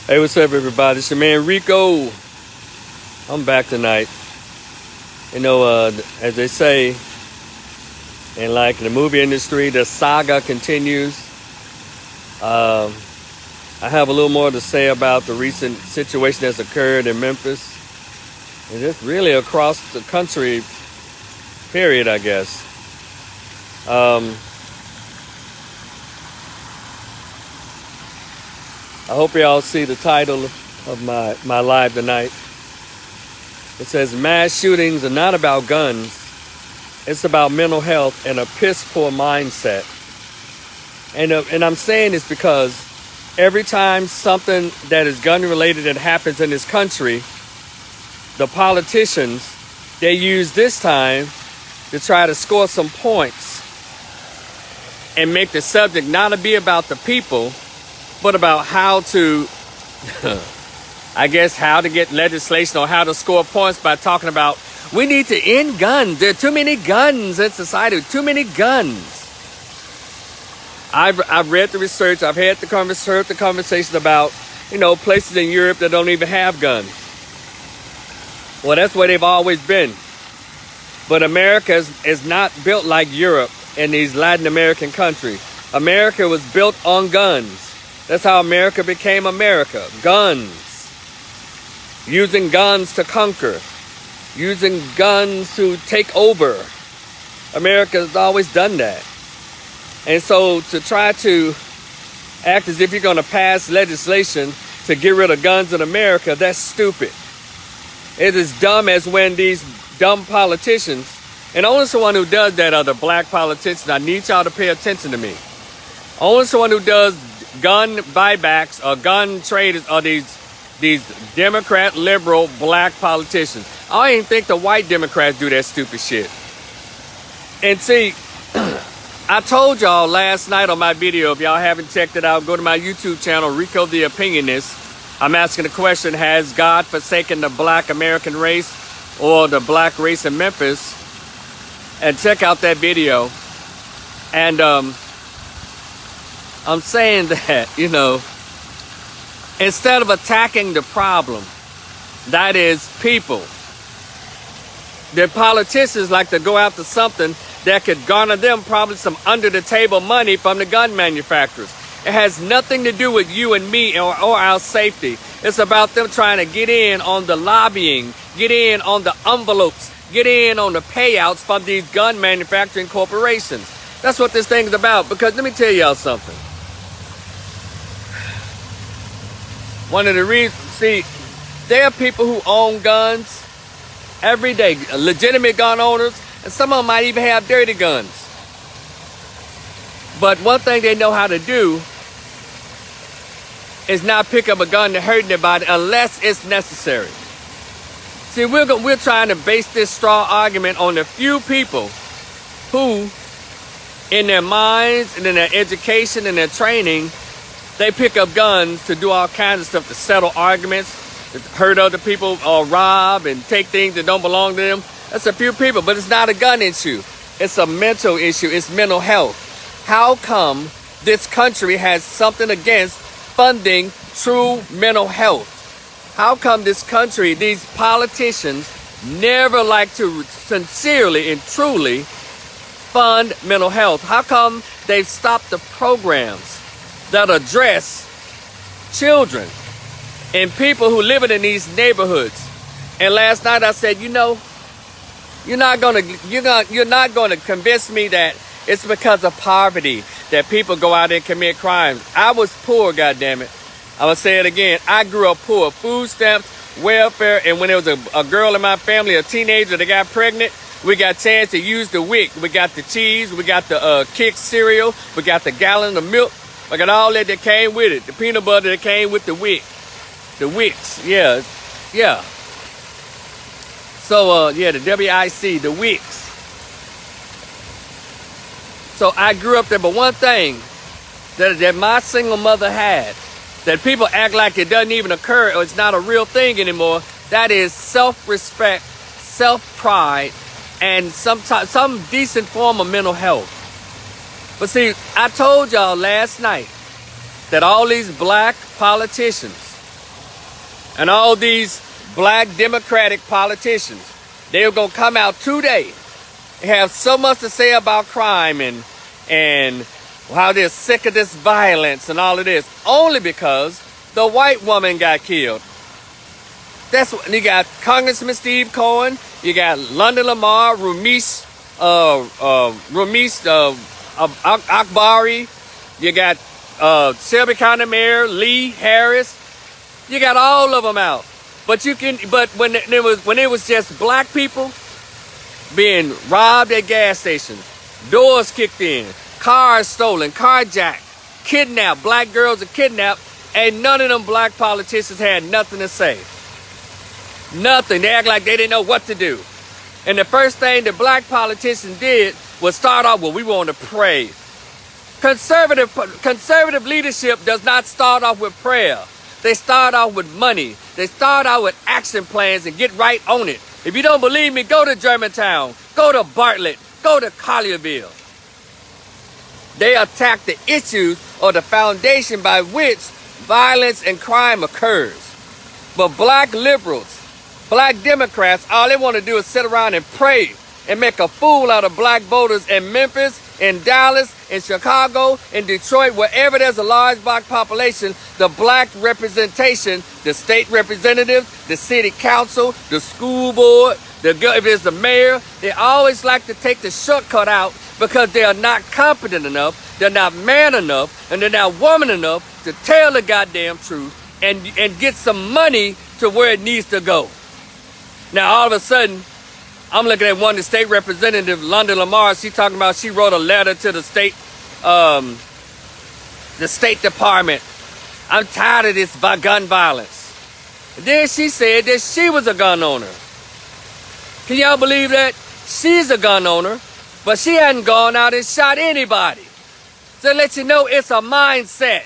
Hey, what's up, everybody? It's your man Rico. I'm back tonight. You know, as they say, in like the movie industry, the saga continues. I have a little more to say about the recent situation that's occurred in Memphis. And just really across the country, period, I guess. I hope y'all see the title of my live tonight. It says, mass shootings are not about guns. It's about mental health and a piss poor mindset. And I'm saying this because every time something that is gun related that happens in this country, the politicians, they use this time to try to score some points and make the subject not to be about the people, but about how to, I guess, how to get legislation or how to score points by talking about, we need to end guns. There are too many guns in society, too many guns. I've read the research. I've heard the conversation about, places in Europe that don't even have guns. Well, that's where they've always been. But America is not built like Europe and these Latin American countries. America was built on guns. That's how America became America. Guns. Using guns to conquer. Using guns to take over. America has always done that. And so to try to act as if you're going to pass legislation to get rid of guns in America, that's stupid. It is dumb as when these dumb politicians, and only someone who does that are the black politicians. I need y'all to pay attention to me. Only someone who does gun buybacks or gun traders are these Democrat, liberal, black politicians. I don't even think the white Democrats do that stupid shit. And see, I told y'all last night on my video, if y'all haven't checked it out, go to my YouTube channel, RicotheOpinionist. I'm asking the question, has God forsaken the black American race or the black race in Memphis? And check out that video. And I'm saying that, instead of attacking the problem, that is people, the politicians like to go after something that could garner them probably some under-the-table money from the gun manufacturers. It has nothing to do with you and me or our safety. It's about them trying to get in on the lobbying, get in on the envelopes, get in on the payouts from these gun manufacturing corporations. That's what this thing is about. Because let me tell y'all something. One of the reasons, see, there are people who own guns every day, legitimate gun owners, and some of them might even have dirty guns. But one thing they know how to do is not pick up a gun to hurt anybody unless it's necessary. See, we're trying to base this straw argument on the few people who, in their minds and in their education and their training, they pick up guns to do all kinds of stuff, to settle arguments, to hurt other people or rob and take things that don't belong to them. That's a few people, but it's not a gun issue. It's a mental issue. It's mental health. How come this country has something against funding true mental health? How come this country, these politicians, never like to sincerely and truly fund mental health? How come they've stopped the programs that address children and people who live in these neighborhoods? And last night I said, you're not gonna convince me that it's because of poverty that people go out and commit crimes. I was poor, goddammit. I'm gonna say it again. I grew up poor. Food stamps, welfare, and when there was a girl in my family, a teenager that got pregnant, we got a chance to use the WIC. We got the cheese, we got the Kick cereal, we got the gallon of milk. I got all that came with it. The peanut butter that came with the WIC. The WICs, yeah. So, the WIC, the WICs. So I grew up there, but one thing that my single mother had, that people act like it doesn't even occur or it's not a real thing anymore, that is self-respect, self-pride, and some decent form of mental health. But see, I told y'all last night that all these black politicians and all these black Democratic politicians, they were going to come out today and have so much to say about crime and how they're sick of this violence and all of this, only because the white woman got killed. That's what you got. Congressman Steve Cohen, you got London Lamar, Ramesh Akbari, you got Shelby County Mayor Lee Harris. You got all of them out. But when it was just black people being robbed at gas stations, doors kicked in, cars stolen, carjacked, kidnapped, black girls are kidnapped, and none of them black politicians had nothing to say. Nothing. They act like they didn't know what to do. And the first thing the black politicians did was start off with, we want to pray. Conservative leadership does not start off with prayer. They start off with money. They start out with action plans and get right on it. If you don't believe me, go to Germantown, go to Bartlett, go to Collierville. They attack the issues or the foundation by which violence and crime occurs. But black liberals, black Democrats, all they want to do is sit around and pray and make a fool out of black voters in Memphis, in Dallas, in Chicago, in Detroit, wherever there's a large black population. The black representation, the state representatives, the city council, the school board, if it's the mayor, they always like to take the shortcut out because they are not competent enough, they're not man enough, and they're not woman enough to tell the goddamn truth and get some money to where it needs to go. Now, all of a sudden, I'm looking at one of the state representatives, London Lamar. She talking about she wrote a letter to the State Department. I'm tired of this gun violence. And then she said that she was a gun owner. Can y'all believe that? She's a gun owner, but she hadn't gone out and shot anybody. So let you know it's a mindset.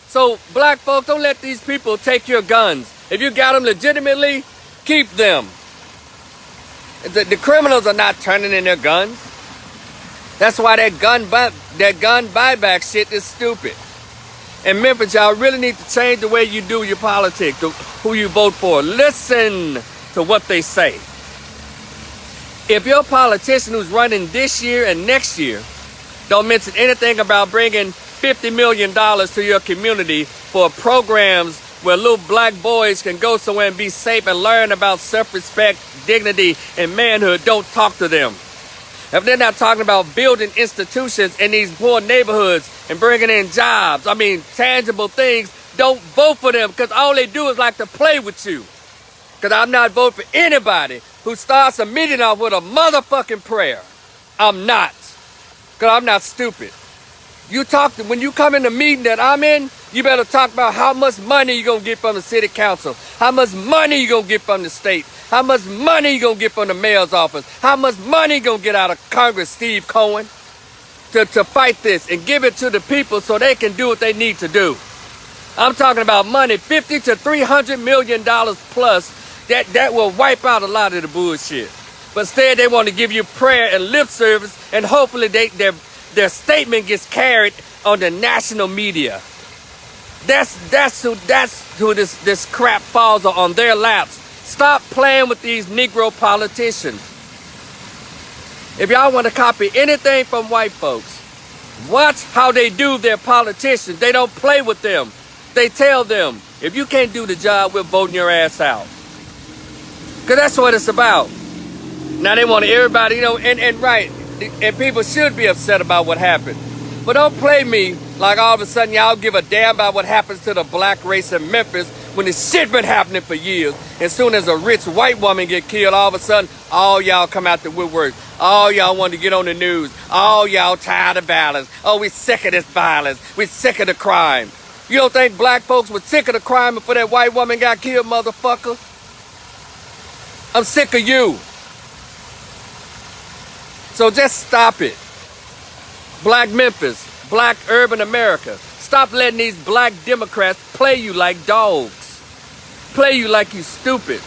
So black folks, don't let these people take your guns. If you got them legitimately, keep them. The criminals are not turning in their guns. That's why that gun buyback shit is stupid. In Memphis, y'all really need to change the way you do your politics, who you vote for. Listen to what they say. If your politician who's running this year and next year don't mention anything about bringing $50 million to your community for programs where little black boys can go somewhere and be safe and learn about self-respect, dignity, and manhood, don't talk to them. If they're not talking about building institutions in these poor neighborhoods and bringing in jobs, tangible things, don't vote for them because all they do is like to play with you. Because I'm not voting for anybody who starts a meeting off with a motherfucking prayer. I'm not. Because I'm not stupid. When you come in the meeting that I'm in, you better talk about how much money you're going to get from the city council, how much money you're going to get from the state, how much money you're going to get from the mayor's office, how much money you're going to get out of Congress, Steve Cohen, to fight this and give it to the people so they can do what they need to do. I'm talking about money, $50 to $300 million plus, that will wipe out a lot of the bullshit. But instead, they want to give you prayer and lip service, and hopefully their statement gets carried on the national media. That's who this crap falls on their laps. Stop playing with these Negro politicians. If y'all want to copy anything from white folks, watch how they do their politicians. They don't play with them. They tell them, if you can't do the job, we're voting your ass out. Because that's what it's about. Now they want everybody, and people should be upset about what happened. But don't play me like all of a sudden y'all give a damn about what happens to the black race in Memphis when this shit been happening for years. As soon as a rich white woman get killed, all of a sudden, all y'all come out the woodwork. All y'all want to get on the news. All y'all tired of violence. Oh, we sick of this violence. We sick of the crime. You don't think black folks were sick of the crime before that white woman got killed, motherfucker? I'm sick of you. So just stop it. Black Memphis, black urban America. Stop letting these black Democrats play you like dogs. Play you like you stupid.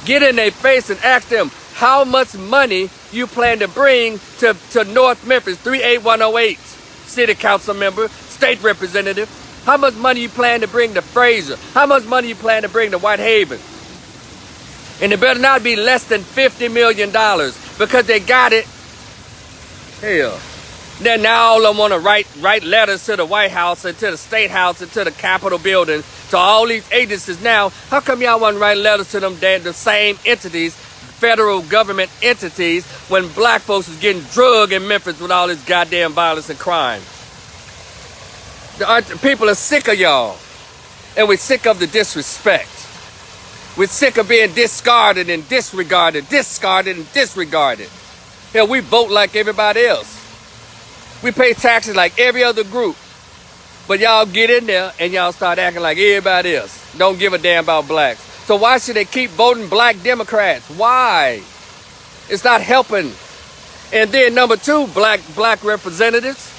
Get in their face and ask them how much money you plan to bring to North Memphis, 38108. City council member, state representative. How much money you plan to bring to Fraser? How much money you plan to bring to Whitehaven? And it better not be less than $50 million because they got it. Hell. Then now all of them want to write letters to the White House and to the State House and to the Capitol building, to all these agencies now. How come y'all want to write letters to them, the same entities, federal government entities, when black folks is getting drugged in Memphis with all this goddamn violence and crime? The people are sick of y'all. And we're sick of the disrespect. We're sick of being discarded and disregarded. Hell, we vote like everybody else. We pay taxes like every other group. But y'all get in there and y'all start acting like everybody else. Don't give a damn about blacks. So why should they keep voting black Democrats? Why? It's not helping. And then number two, black representatives.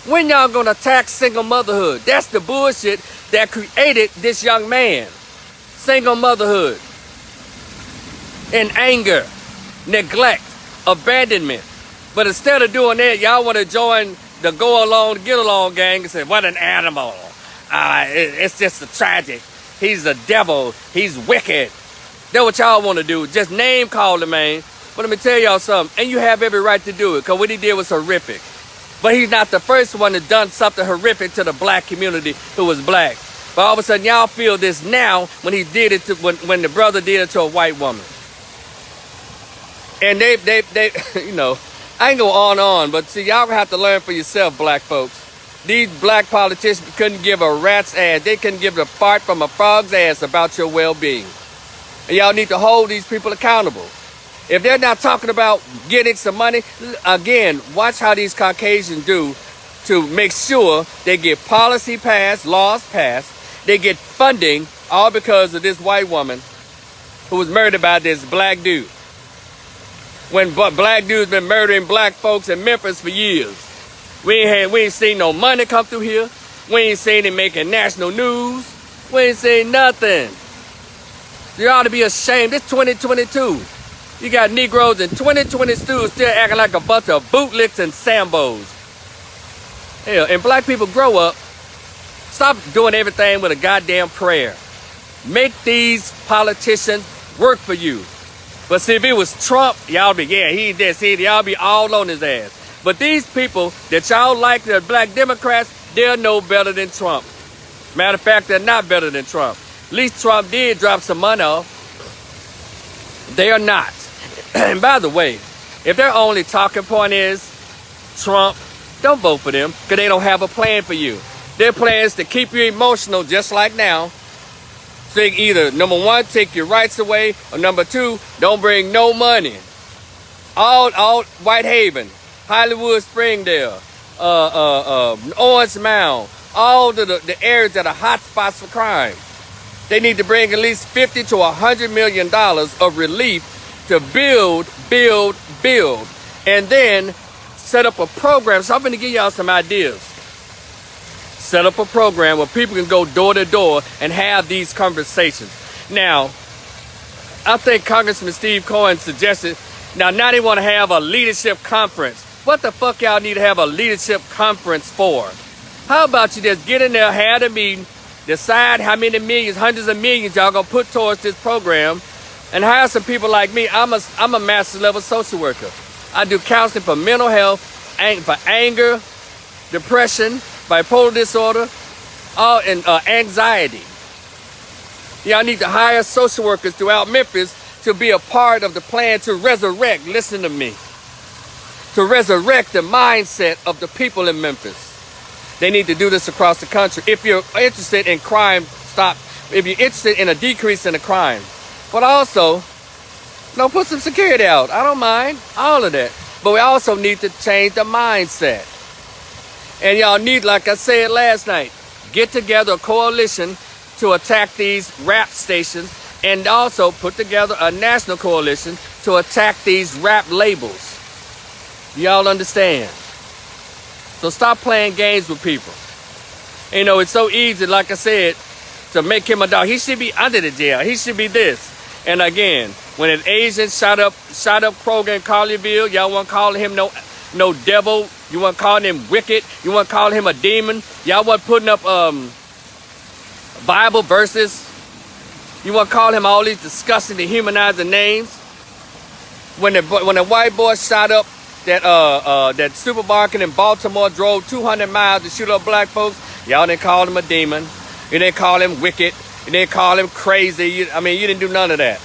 When y'all gonna tax single motherhood? That's the bullshit that created this young man. Single motherhood. And anger, neglect, abandonment. But instead of doing that, y'all want to join the go along, get along gang and say, what an animal. It's just a tragic. He's the devil. He's wicked. That's what y'all want to do. Just name call the man. But let me tell y'all something. And you have every right to do it because what he did was horrific. But he's not the first one to done something horrific to the black community who was black. But all of a sudden y'all feel this now when he did it to, when the brother did it to a white woman. And they you know, I ain't go on, but see, y'all have to learn for yourself, black folks. These black politicians couldn't give a rat's ass. They couldn't give a fart from a frog's ass about your well-being. And y'all need to hold these people accountable. If they're not talking about getting some money, again, watch how these Caucasians do to make sure they get policy passed, laws passed, they get funding, all because of this white woman who was murdered by this black dude. When black dudes been murdering black folks in Memphis for years. We ain't seen no money come through here. We ain't seen it making national news. We ain't seen nothing. You ought to be ashamed. It's 2022. You got Negroes in 2022 still acting like a bunch of bootlicks and sambos. Hell, and black people grow up. Stop doing everything with a goddamn prayer. Make these politicians work for you. But see, if it was Trump, y'all be, yeah, he this, y'all be all on his ass. But these people that y'all like, the black Democrats, they're no better than Trump. Matter of fact, they're not better than Trump. At least Trump did drop some money off. They are not. And by the way, if their only talking point is Trump, don't vote for them because they don't have a plan for you. Their plan is to keep you emotional just like now. So either, number one, take your rights away, or number two, don't bring no money. All Whitehaven, Hollywood, Springdale, Orange Mound, all the areas that are hot spots for crime. They need to bring at least $50 to $100 million of relief to build, and then set up a program. So I'm going to give y'all some ideas. Set up a program where people can go door to door and have these conversations. Now, I think Congressman Steve Cohen suggested, now they want to have a leadership conference. What the fuck y'all need to have a leadership conference for? How about you just get in there, have a meeting, decide how many millions, hundreds of millions y'all gonna put towards this program, and hire some people like me. I'm a master level social worker. I do counseling for mental health, for anger, depression, bipolar disorder, and anxiety. Y'all need to hire social workers throughout Memphis to be a part of the plan to resurrect, listen to me, to resurrect the mindset of the people in Memphis. They need to do this across the country. If you're interested in crime, stop. If you're interested in a decrease in the crime. But also, put some security out. I don't mind all of that. But we also need to change the mindset. And y'all need, like I said last night, get together a coalition to attack these rap stations and also put together a national coalition to attack these rap labels. Y'all understand? So stop playing games with people. You know, it's so easy, like I said, to make him a dog. He should be under the jail. He should be this. And again, when an Asian shot up Kroger in Colleyville, y'all want to call him no devil. You want to call him wicked. You want to call him a demon. Y'all want putting up Bible verses. You want to call him all these disgusting, dehumanizing names. When the white boy shot up that supermarket in Baltimore, drove 200 miles to shoot up black folks, y'all didn't call him a demon. You didn't call him wicked. You didn't call him crazy. You didn't do none of that.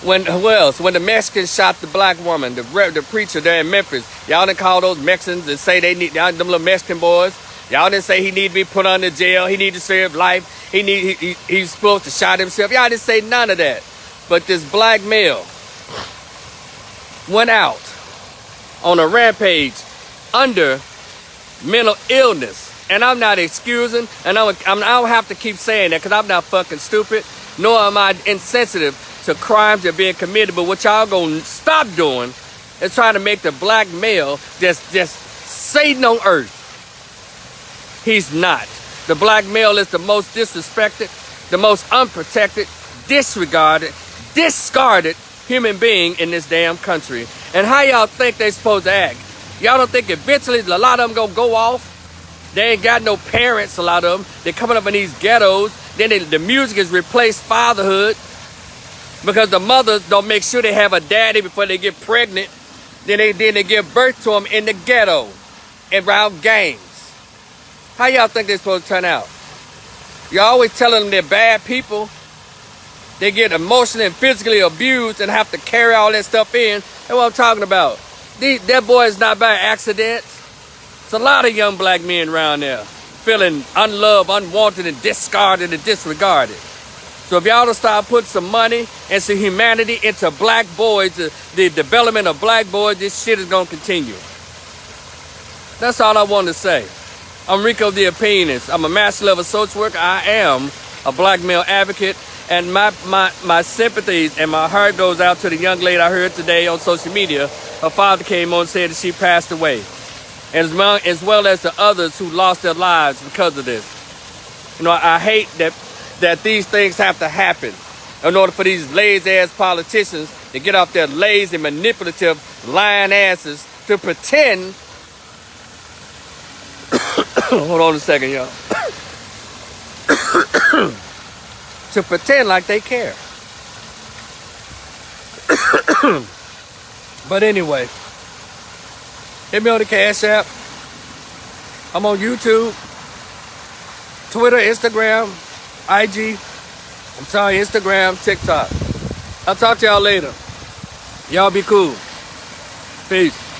Who else? When the Mexicans shot the black woman, the preacher there in Memphis, y'all didn't call those Mexicans and say they need them little Mexican boys. Y'all didn't say he need to be put under jail. He need to serve life. He's supposed to shot himself. Y'all didn't say none of that. But this black male went out on a rampage under mental illness. And I'm not excusing, and I don't have to keep saying that because I'm not fucking stupid, nor am I insensitive to crimes that are being committed. But what y'all gonna stop doing is trying to make the black male just Satan on earth. He's not. The black male is the most disrespected, the most unprotected, disregarded, discarded human being in this damn country. And how y'all think they supposed to act? Y'all don't think eventually a lot of them gonna go off? They ain't got no parents, a lot of them. They're coming up in these ghettos. Then the music has replaced fatherhood because the mothers don't make sure they have a daddy before they get pregnant. Then they give birth to them in the ghetto and around gangs. How y'all think they're supposed to turn out? You're always telling them they're bad people. They get emotionally and physically abused and have to carry all that stuff in. That's what I'm talking about. That boy is not by accident. There's a lot of young black men around there feeling unloved, unwanted, and discarded and disregarded. So if y'all don't start putting some money and some humanity into black boys, the development of black boys, this shit is going to continue. That's all I want to say. I'm Rico the Opinionist. I'm a master level social worker. I am a black male advocate. And my sympathies and my heart goes out to the young lady I heard today on social media. Her father came on and said that she passed away. And as well as the others who lost their lives because of this. You know, I hate that these things have to happen in order for these lazy-ass politicians to get off their lazy, manipulative, lying asses to pretend. Hold on a second, y'all. To pretend like they care. But anyway, hit me on the Cash App. I'm on YouTube, Twitter, Instagram, IG. I'm sorry, Instagram, TikTok. I'll talk to y'all later. Y'all be cool. Peace.